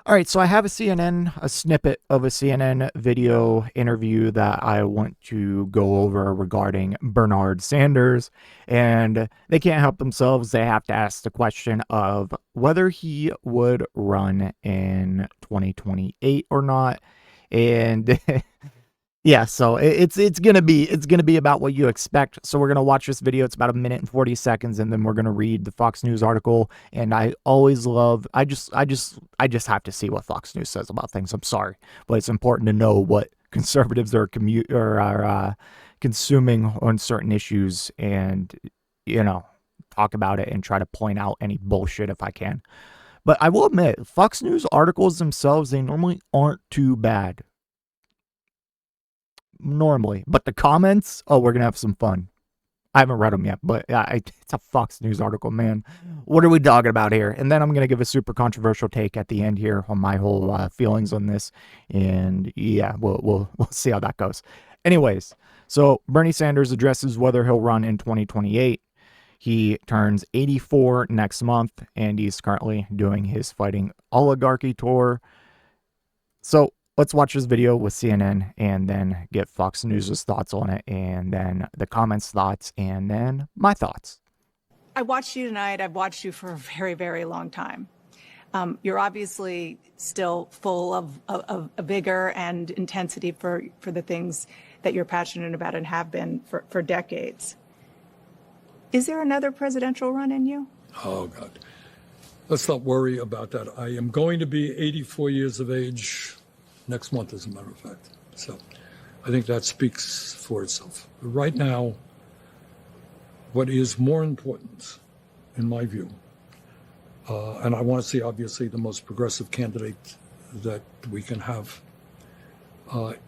All right, so I have a snippet of a CNN video interview that I want to go over regarding Bernard Sanders, and they can't help themselves. They have to ask the question of whether he would run in 2028 or not. And yeah, so it's gonna be about what you expect. So we're gonna watch this video. It's about 1 minute and 40 seconds, and then we're gonna read the Fox News article. And I always love. I just have to see what Fox News says about things. I'm sorry, but it's important to know what conservatives are consuming on certain issues, and talk about it and try to point out any bullshit if I can. But I will admit, Fox News articles themselves, they normally aren't too bad. Normally, but the comments, oh, we're gonna have some fun. I haven't read them yet, but it's a Fox News article, man. What are we talking about here? And then I'm gonna give a super controversial take at the end here on my whole feelings on this, and yeah, we'll see how that goes. Anyways, so Bernie Sanders addresses whether he'll run in 2028. He turns 84 next month, and he's currently doing his Fighting Oligarchy Tour. So let's watch this video with CNN and then get Fox News' thoughts on it, and then the comments' thoughts, and then my thoughts. I watched you tonight. I've watched you for a very, very long time. You're obviously still full of vigor and intensity for the things that you're passionate about and have been for decades. Is there another presidential run in you? Oh, God. Let's not worry about that. I am going to be 84 years of age next month, as a matter of fact. So I think that speaks for itself. But right now, what is more important, in my view, and I want to see, obviously, the most progressive candidate that we can have,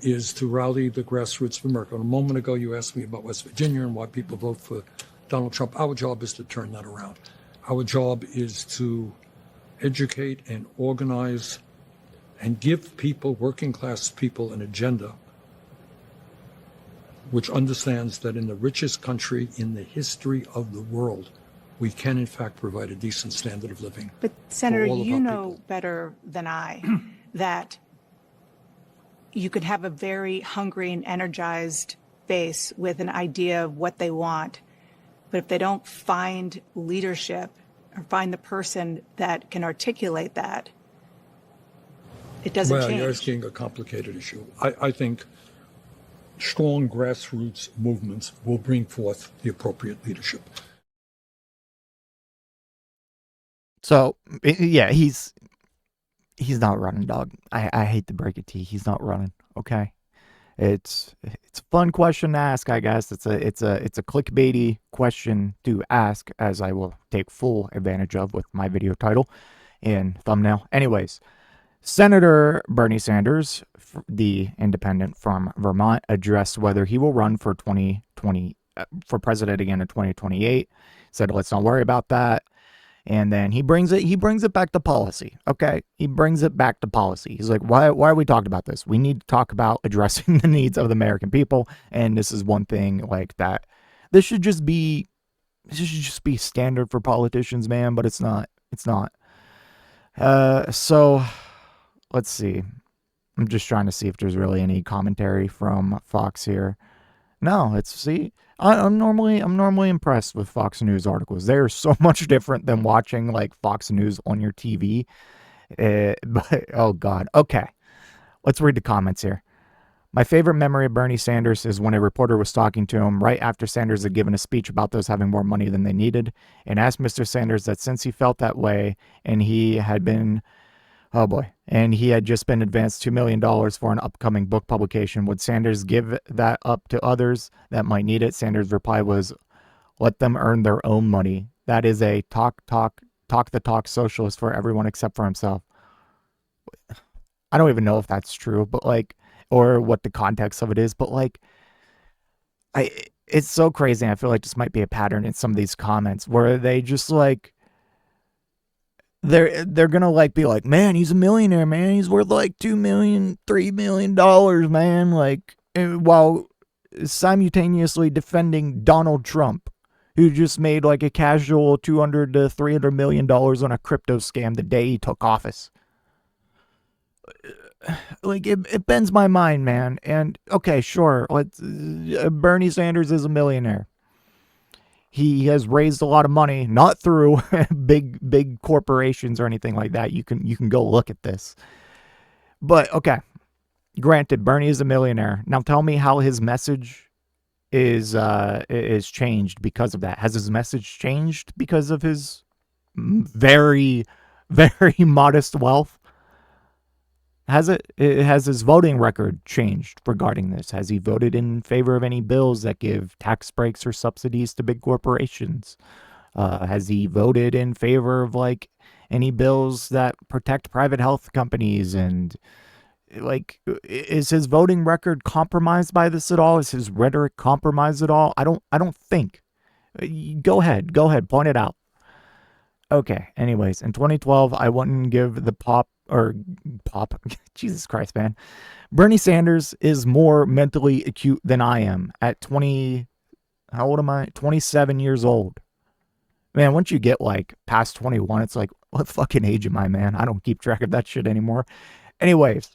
is to rally the grassroots of America. A moment ago, you asked me about West Virginia and why people vote for Donald Trump. Our job is to turn that around. Our job is to educate and organize and give people, working class people, an agenda which understands that in the richest country in the history of the world, we can in fact provide a decent standard of living. But Senator, you know people. better than I that you could have a very hungry and energized base with an idea of what they want, but if they don't find leadership or find the person that can articulate that, it doesn't change. You're asking a complicated issue. I think strong grassroots movements will bring forth the appropriate leadership. So yeah, he's not running, dog. I hate to break it to you, he's not running. Okay, it's a fun question to ask, I guess. It's a clickbaity question to ask, as I will take full advantage of with my video title and thumbnail. Anyways, Senator Bernie Sanders, the independent from Vermont, addressed whether he will run for for president again in 2028. Said, let's not worry about that. And then he brings it back to policy. Okay, he brings it back to policy. He's like, why are we talking about this? We need to talk about addressing the needs of the American people, and this is one thing like that. This should just be standard for politicians, man. But it's not. It's not. So let's see. I'm just trying to see if there's really any commentary from Fox here. No, I'm normally impressed with Fox News articles. They are so much different than watching like Fox News on your TV. But oh God. Okay, let's read the comments here. My favorite memory of Bernie Sanders is when a reporter was talking to him right after Sanders had given a speech about those having more money than they needed, and asked Mr. Sanders that since he felt that way and he had just been advanced $2 million for an upcoming book publication, would Sanders give that up to others that might need it? Sanders' reply was, let them earn their own money. That is a talk the talk socialist for everyone except for himself. I don't even know if that's true, but like, or what the context of it is, but like, it's so crazy. I feel like this might be a pattern in some of these comments where they just like, they're gonna like be like, man, he's a millionaire, man, he's worth like $2 million, $3 million, man, like, while simultaneously defending Donald Trump, who just made like a casual $200 to $300 million on a crypto scam the day he took office. like it bends my mind, man. And okay, sure, let's Bernie Sanders is a millionaire. He has raised a lot of money, not through big corporations or anything like that. You can go look at this. But okay, granted, Bernie is a millionaire. Now tell me how his message is changed because of that. Has his message changed because of his very very modest wealth? Has his voting record changed regarding this? Has he voted in favor of any bills that give tax breaks or subsidies to big corporations? Has he voted in favor of like any bills that protect private health companies? And like, is his voting record compromised by this at all? Is his rhetoric compromised at all? I don't think. Go ahead, point it out. Okay, anyways, in 2012, I wouldn't give the pop, Jesus Christ, man. Bernie Sanders is more mentally acute than I am at 20, how old am I? 27 years old. Man, once you get like past 21, it's like, what fucking age am I, man? I don't keep track of that shit anymore. Anyways,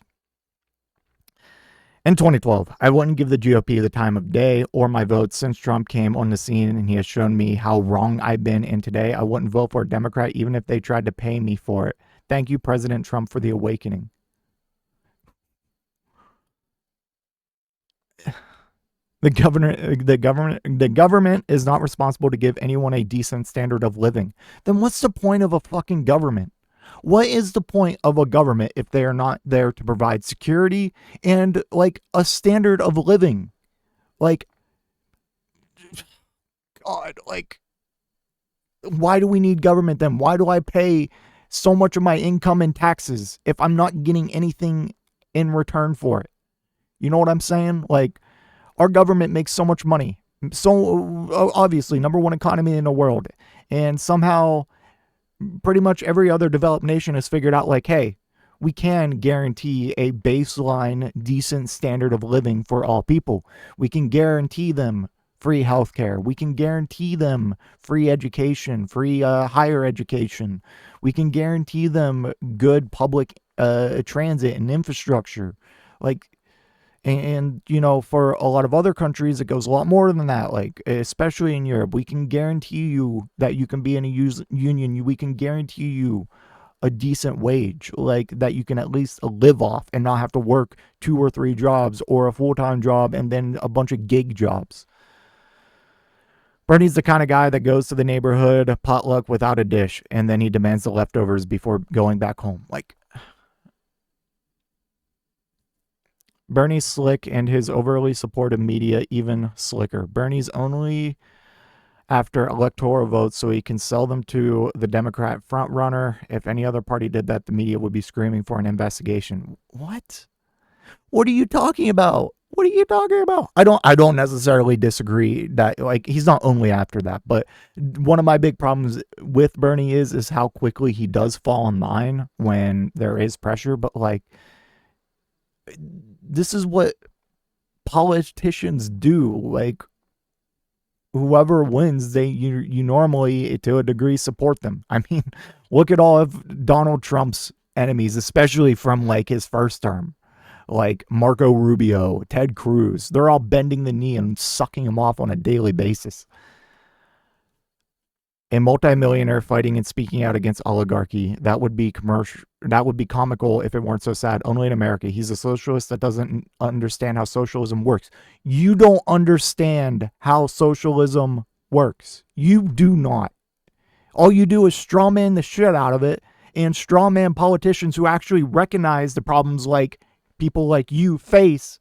in 2012, I wouldn't give the GOP the time of day or my vote since Trump came on the scene and he has shown me how wrong I've been. And today, I wouldn't vote for a Democrat even if they tried to pay me for it. Thank you, President Trump, for the awakening. The government is not responsible to give anyone a decent standard of living. Then what's the point of a fucking government? What is the point of a government if they are not there to provide security and like a standard of living? Like, God, like, why do we need government then? Why do I pay so much of my income in taxes if I'm not getting anything in return for it? You know what I'm saying? Like, our government makes so much money. So obviously, number one economy in the world. And somehow pretty much every other developed nation has figured out like, hey, we can guarantee a baseline decent standard of living for all people. We can guarantee them free healthcare. We can guarantee them free education, free higher education. We can guarantee them good public transit and infrastructure. Like, and, you know, for a lot of other countries, it goes a lot more than that. Like, especially in Europe, we can guarantee you that you can be in a union. We can guarantee you a decent wage, like that you can at least live off and not have to work 2 or 3 jobs or a full-time job and then a bunch of gig jobs. Bernie's the kind of guy that goes to the neighborhood potluck without a dish and then he demands the leftovers before going back home. Like, Bernie's slick and his overly supportive media even slicker. Bernie's only after electoral votes so he can sell them to the Democrat frontrunner. If any other party did that, the media would be screaming for an investigation. What? What are you talking about? What are you talking about? I don't necessarily disagree that like he's not only after that, but one of my big problems with Bernie is how quickly he does fall in line when there is pressure, but like this is what politicians do. Like whoever wins, you normally to a degree support them. I mean, look at all of Donald Trump's enemies, especially from like his first term, like Marco Rubio, Ted Cruz. They're all bending the knee and sucking him off on a daily basis. A multimillionaire fighting and speaking out against oligarchy. That would be commercial. That would be comical if it weren't so sad. Only in America. He's a socialist that doesn't understand how socialism works. You don't understand how socialism works. You do not. All you do is strawman the shit out of it and strawman politicians who actually recognize the problems like people like you face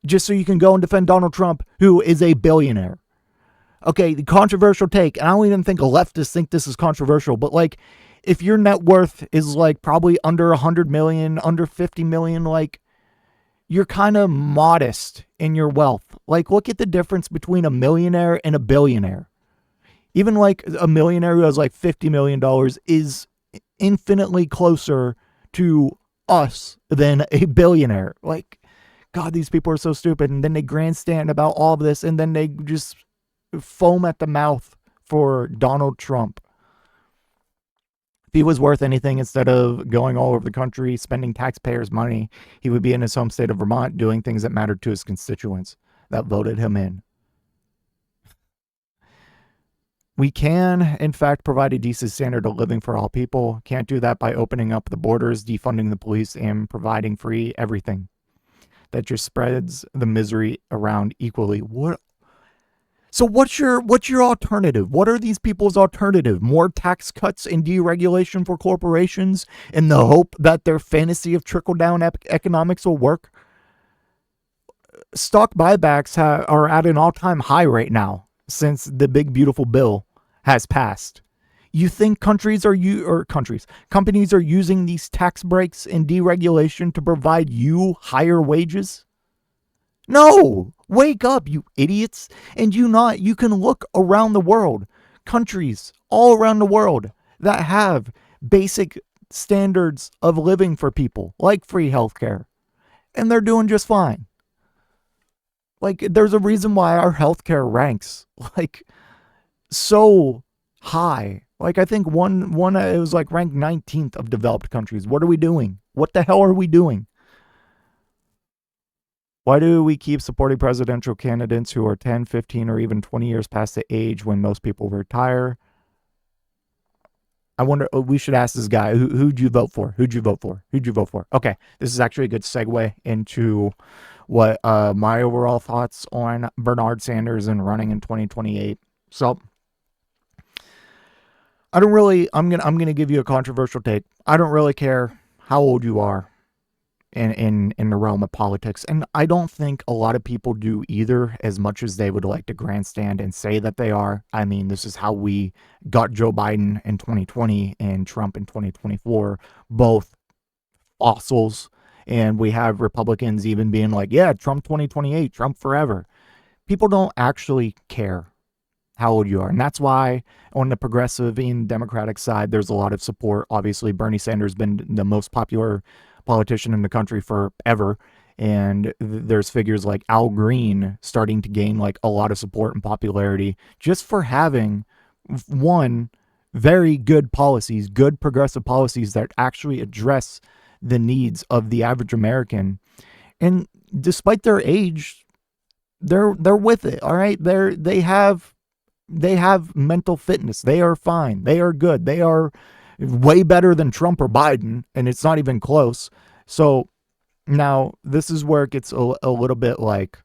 just so you can go and defend Donald Trump, who is a billionaire. Okay, the controversial take, and I don't even think leftists think this is controversial, but like, if your net worth is like probably under 100 million, under 50 million, like, you're kind of modest in your wealth. Like, look at the difference between a millionaire and a billionaire. Even like a millionaire who has like $50 million is infinitely closer to us than a billionaire. Like, God, these people are so stupid. And then they grandstand about all of this, and then they just foam at the mouth for Donald Trump. If he was worth anything, instead of going all over the country, spending taxpayers' money, he would be in his home state of Vermont doing things that mattered to his constituents that voted him in. We can, in fact, provide a decent standard of living for all people. Can't do that by opening up the borders, defunding the police, and providing free everything. That just spreads the misery around equally. So what's your alternative? What are these people's alternative? More tax cuts and deregulation for corporations in the hope that their fantasy of trickle-down economics will work? Stock buybacks are at an all-time high right now since the big beautiful bill has passed. You think companies are using these tax breaks and deregulation to provide you higher wages? No, wake up, you idiots. And you can look around the world, countries all around the world that have basic standards of living for people, like free healthcare, and they're doing just fine. Like, there's a reason why our healthcare ranks like so high. Like, I think one it was like ranked 19th of developed countries. What are we doing? What the hell are we doing? Why do we keep supporting presidential candidates who are 10, 15, or even 20 years past the age when most people retire? I wonder, we should ask this guy, who'd you vote for? Who'd you vote for? Who'd you vote for? Okay, this is actually a good segue into what my overall thoughts on Bernard Sanders and running in 2028. So, I'm gonna give you a controversial take. I don't really care how old you are in the realm of politics, and I don't think a lot of people do either, as much as they would like to grandstand and say that they are. I mean, this is how we got Joe Biden in 2020 and Trump in 2024, both fossils, and we have Republicans even being like, yeah, Trump 2028, Trump forever. People don't actually care how old you are, and that's why on the progressive and Democratic side, there's a lot of support. Obviously, Bernie Sanders has been the most popular politician in the country forever, and there's figures like Al Green starting to gain like a lot of support and popularity just for having one, very good policies, good progressive policies that actually address the needs of the average American. And despite their age, they're with it. All right, they have mental fitness. They are fine. They are good. They are way better than Trump or Biden, and it's not even close. So now this is where it gets a little bit like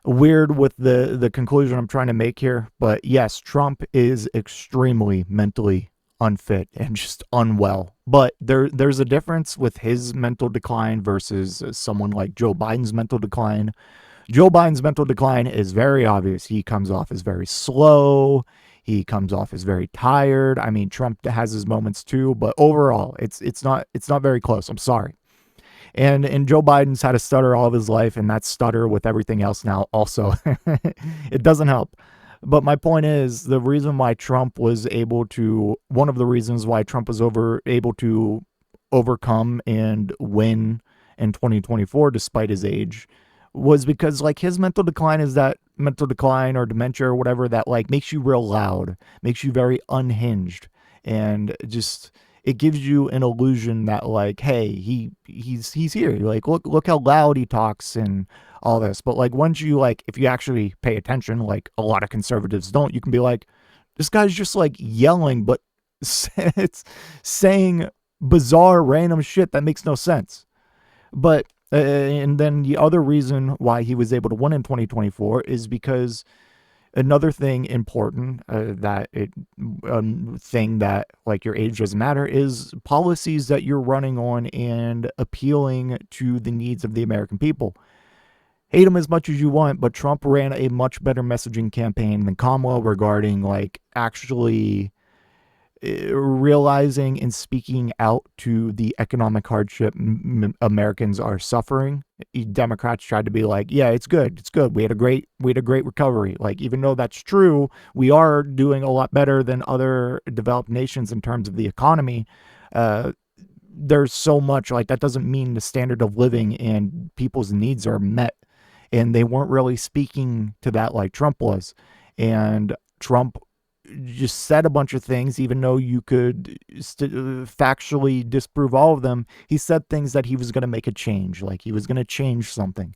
weird with the conclusion I'm trying to make here. But yes, Trump is extremely mentally unfit and just unwell. But there's a difference with his mental decline versus someone like Joe Biden's mental decline. Joe Biden's mental decline is very obvious. He comes off as very slow. He comes off as very tired. I mean, Trump has his moments too, but overall, it's not very close. I'm sorry. And Joe Biden's had a stutter all of his life, and that stutter with everything else now also. It doesn't help. But my point is, the reason why Trump was able to, one of the reasons why Trump was able to overcome and win in 2024 despite his age was because like his mental decline is that mental decline or dementia or whatever that like makes you real loud, makes you very unhinged, and just it gives you an illusion that like, hey, he's here. Like look how loud he talks and all this. But like once you like, if you actually pay attention, like a lot of conservatives don't, you can be like, this guy's just like yelling, but it's saying bizarre random shit that makes no sense. But and then the other reason why he was able to win in 2024 is because another thing important thing that like your age doesn't matter is policies that you're running on and appealing to the needs of the American people. Hate him as much as you want, but Trump ran a much better messaging campaign than Kamala regarding like actually realizing and speaking out to the economic hardship Americans are suffering. Democrats tried to be like, yeah, it's good. We had a great recovery. Like, even though that's true, we are doing a lot better than other developed nations in terms of the economy. There's so much like that doesn't mean the standard of living and people's needs are met. And they weren't really speaking to that like Trump was. And Trump just said a bunch of things, even though you could factually disprove all of them. He said things that he was going to make a change, like he was going to change something.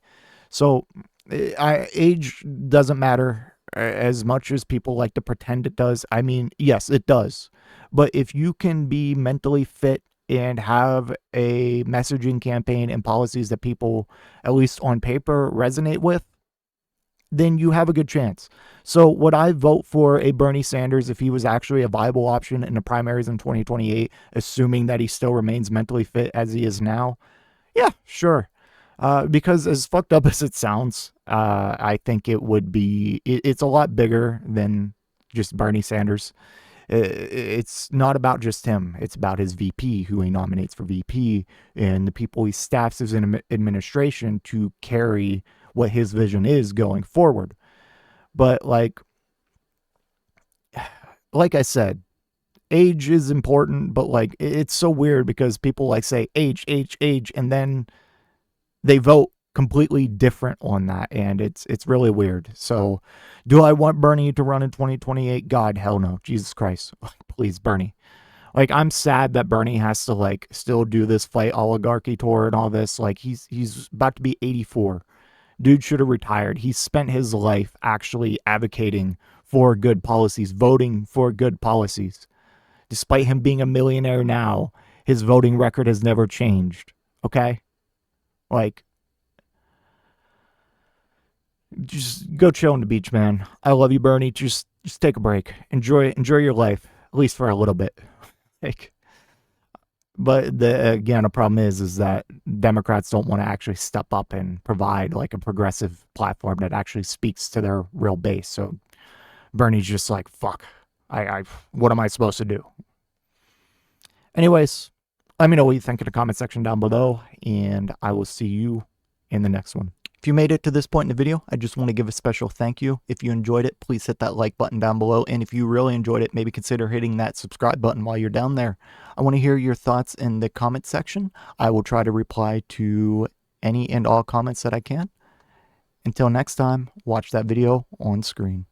So age doesn't matter as much as people like to pretend it does. I mean, yes, it does. But if you can be mentally fit and have a messaging campaign and policies that people, at least on paper, resonate with, then you have a good chance. So would I vote for a Bernie Sanders if he was actually a viable option in the primaries in 2028, assuming that he still remains mentally fit as he is now? Yeah, sure. Because as fucked up as it sounds, I think it would be, it's a lot bigger than just Bernie Sanders. It's not about just him. It's about his VP, who he nominates for VP, and the people he staffs his administration to carry what his vision is going forward. But like I said, age is important, but like it's so weird because people like say age, and then they vote completely different on that, and it's really weird. So do I want Bernie to run in 2028? God, hell no. Jesus Christ. Please, Bernie. Like, I'm sad that Bernie has to like still do this fight oligarchy tour and all this. Like, he's about to be 84. Dude should have retired. He spent his life actually advocating for good policies, voting for good policies. Despite him being a millionaire now, his voting record has never changed. Okay? Like, just go chill on the beach, man. I love you, Bernie. Just take a break. Enjoy your life, at least for a little bit. Like, but the problem is that Democrats don't want to actually step up and provide like a progressive platform that actually speaks to their real base. So Bernie's just like, fuck, I what am I supposed to do? Anyways, let me know what you think in the comment section down below, and I will see you in the next one. If you made it to this point in the video, I just want to give a special thank you. If you enjoyed it, please hit that like button down below. And if you really enjoyed it, maybe consider hitting that subscribe button while you're down there. I want to hear your thoughts in the comment section. I will try to reply to any and all comments that I can. Until next time, watch that video on screen.